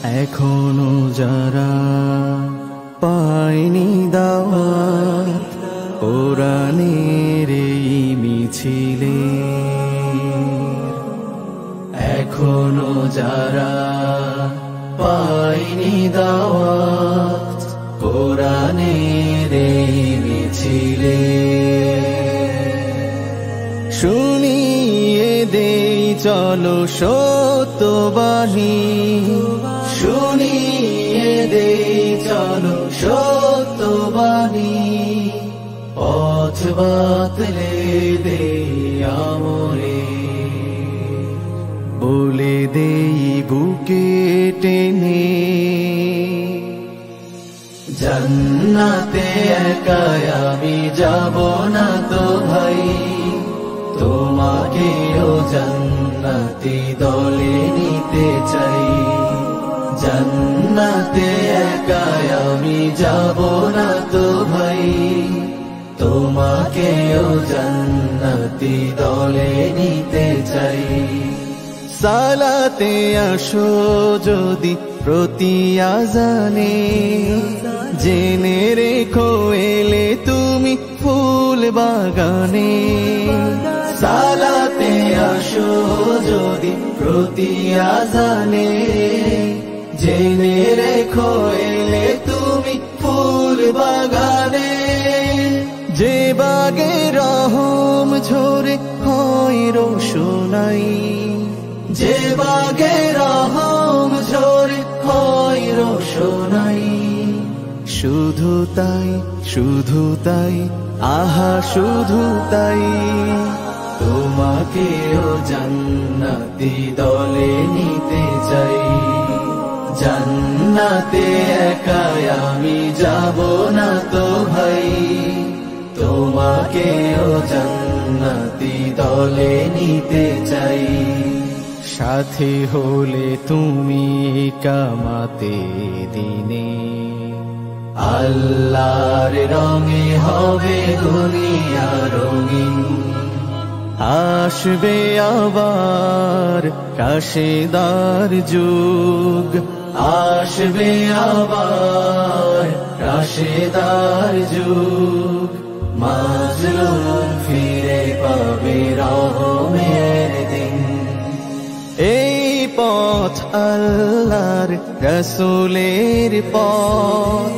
এখনো যারা পায়নি দাওয়াত কোরআনের এই মিছিলে, এখনো যারা পায়নি দাওয়াত কোরআনের এই মিছিলে, শুনিয়ে দেই চলো সত্যবাণী, শুনিয়ে দেই চলো সত্যবাণী, পথ বাতলে দেই আমরে, বলে দেই বুকে টেনে, জান্নাতে একাই আমি যাব না তো ভাই, তোমাকেও জান্নাতি দলে নিতে চাই, জান্নাতে একাই আমি যাব না তো ভাই, তোমাকেও জান্নাতি দলে নিতে চাই। সালাতে আসো যদি প্রতি আজানে, জেনে রেখো এলে তুমি ফুল বাগানে, সালাতে আসো যদি প্রতি আজানে, জেনে রেখো এলে তুমি ফুল বাগানে, যে বাগে রহম ঝরে হয় রোশনাই, যে বাগে রহম ঝরে হয় রোশনাই, শুধু তাই শুধু তাই আহা শুধু তাই, তোমাকেও জান্নাতি দলে নিতে চাই, জান্নাতে একাই আমি যাব না তো ভাই, তোমাকেও জান্নাতি দলে নিতে চাই, সাথে হলে তুমি কামাতে দিনে, আল্লাহর রঙে হবে দুনিয়া রঙিন, আসবে আবার রাশেদার যুগ, আসবে আবার রাশেদার যুগ, মাজলুম ফিরে পাবে রহমের দিন, এই পথ আল্লাহর রাসূলের পথ,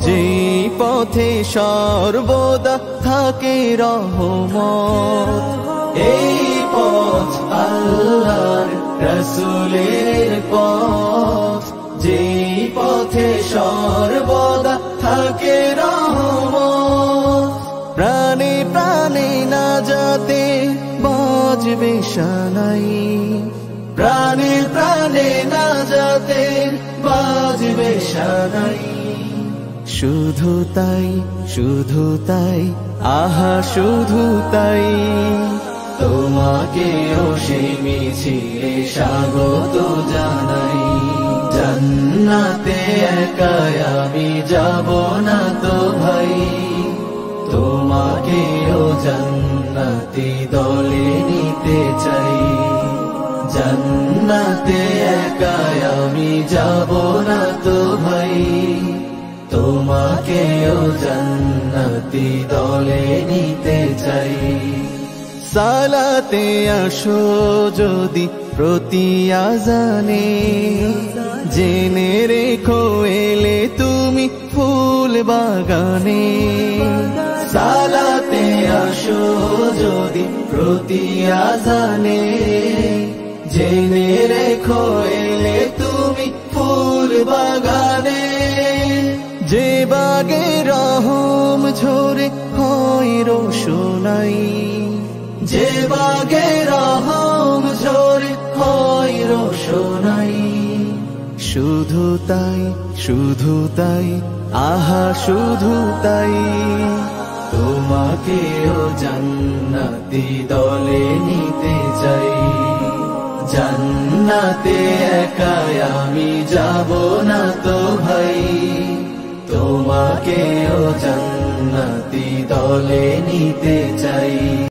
যেই পথে সর্বদা থাকে রহমত, এই পথ আল্লাহর রাসূলের পথ, যেই পথে সর্বদা থাকে রহমত, প্রাণে প্রাণে না যাতে বাজবে শানাই, প্রাণে প্রাণে না যাতে বাজবে শানাই, শুধু তাই শুধু তাই আহা শুধু তাই, তোমাকেও সেই মিছিলে স্বাগত জানাই, জান্নাতে একাই আমি যাব না তো ভাই, তোমাকেও জান্নাতি দলে নিতে চাই, জান্নাতে একাই আমি যাব না তো ভাই, তোমাকেও জান্নাতি দলে নিতে চাই। সালাতে আসো যদি প্রতি আজানে, জেনে রেখো এলে তুমি ফুল বাগানে, সালাতে আসো যদি প্রতি আজানে, জেনে রেখো এলে তুমি ফুল বাগানে, যে বাগে রহম ঝরে হয় রোশনাই, যে বাগে রহম ঝরে হয় রোশনাই, শুধু তাই শুধু তাই আহা শুধু তাই, তোমাকেও জান্নাতি দলে নিতে চাই, জান্নাতে একাই আমি যাব না তো ভাই, তোমাকেও জান্নাতি দলে নিতে চাই।